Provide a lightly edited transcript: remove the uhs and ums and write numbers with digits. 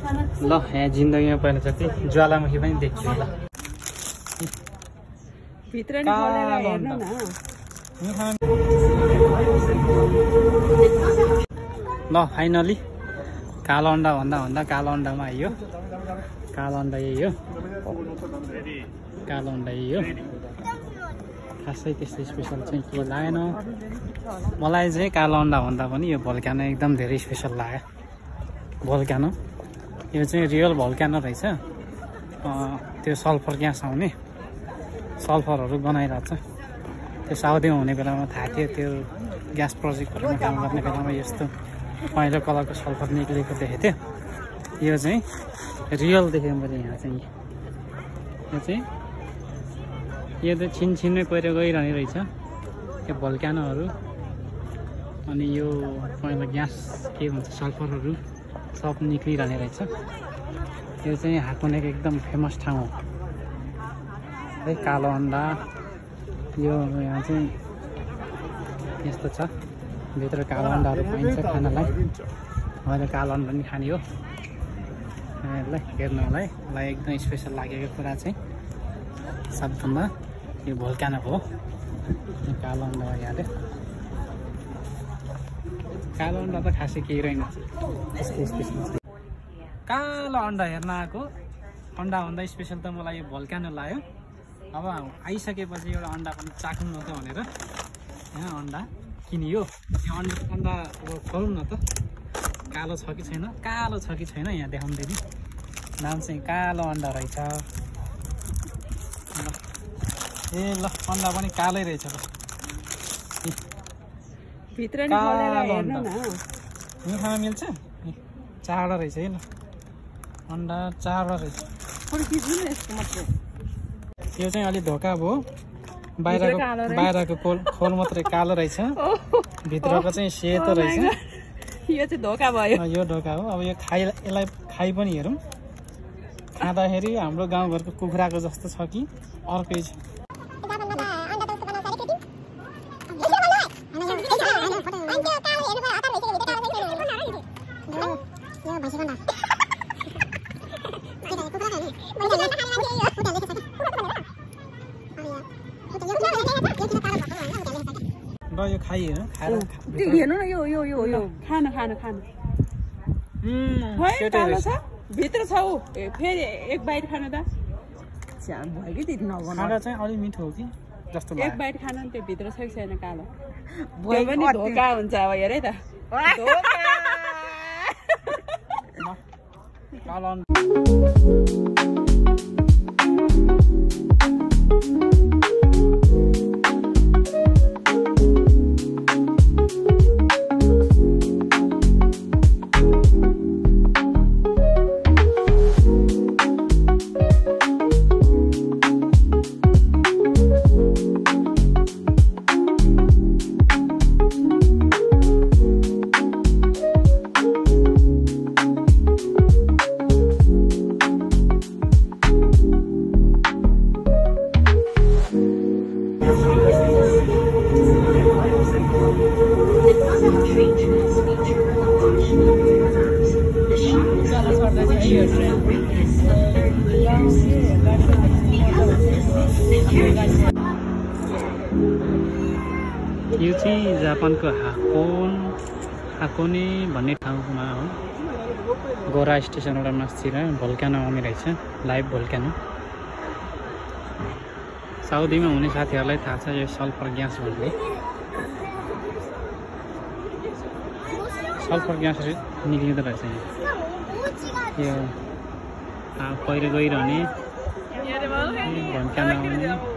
ल यहाँ जिन्दगीमा पहिलोचोटि ज्वालामुखी पनि देखियो ल भित्र नि खोलेर हेर्नु न ल फाइनली कालो अन्डा भन्दा कालो अन्डामा आइयो कालो अन्डा यही हो कालो अन्डा यही हो खासै त्यस्तो स्पेसल चाहिँ के लागेन मलाई चाहिँ कालो अन्डा भन्दा पनि यो भल्क्यानो एकदम धेरै स्पेसल लाग्यो भल्क्यानो यो चाहिँ रियल भल्क्यानो रहेछ त्यो सल्फर ग्यास आउने सल्फरहरू बनाइरहेको छ त्यो साउदीमा हुने बेलामा थाहा थियो त्यो ग्यास प्रोजेक्टहरूमा काम गर्ने बेलामा यस्तो पहेँलो कलरको सल्फर निक्लेको देखेको थियो यो चाहिँ रियल देखेँ मैले यहाँ चाहिँ यो चाहिँ छिनछिनमै पहिरो गइरहने रहेछ यो भल्क्यानोहरू अनि यो पहेँलो ग्यास के भन्छ सल्फरहरू सब निक्लिरहने रहेछ यो चाहिँ हाकुनेको एकदम फेमस ठाउँ हो है कालो अन्डा यो यहाँ चाहिँ यस्तो छ भित्र कालो अन्डाहरू पाइन्छ खानालाई मैले कालो अन्डा पनि खाने हो ल हेर्नुलाई मलाई एकदम स्पेसल लागेको कुरा चाहिँ सबभन्दा यो भल्क्यानो हो कालो अन्डा याद कालो अन्डा त खासै केही रहेन यस्तो स्पेसल कालो अन्डा हेर्न आएको अन्डा भन्दा स्पेसल त मलाई यो भल्क्यानो लाग्यो अब आइसकेपछि एउटा अन्डा पनि चाखौँ न त भनेर यहाँ अन्डा किनियो यो अन्डा अब खोलौँ न त कालो छ कि छैन कालो छ कि छैन यहाँ देखाउँदै नाम चाहिँ कालो अन्डा रहेछ ए ल अन्डा पनि कालै रहेछ भित्र नि खोलेर हेर्नु न खान मिल्छ चाडा रहेछ है ल अन्डा चाडा रहेछ यो चाहिँ अलिक धोका भयो बाहिरको खोल मात्रै कालो रहेछ भित्रको चाहिँ सेतो रहेछ यो चाहिँ धोका भयो यो धोका हो अब यो यसलाई खाइ पनि हेरौँ खाँदाखेरि हाम्रो गाउँघरको कुखुराको जस्तो छ कि अर्कै छ यो खाइएन खाएर त्यो हेर्नु न यो यो यो यो खानु खानु खानु कालो छ भित्र छ ऊ फेरि एक बाइट खानु त भयो कि त्यति खाँदा चाहिँ अलिक मिठो हो कि जस्तो एक बाइट खानु नि त्यो भित्र छ कि छैन कालो त्यो पनि धोका हुन्छ अब हेर है त कालो यो चाहिँ जापानको हाकोने भन्ने ठाउँमा हो गोरा स्टेसनबाट मास्तिर भल्क्यानो आउने रहेछ लाइभ भल्क्यानो साउदीमा हुने साथीहरूलाई थाहा छ यो सल्फर ग्यास भन्ने सल्फर ग्यास निक्लिँदो रहेछ यो पहिरो गइरहने भल्क्यानो आउने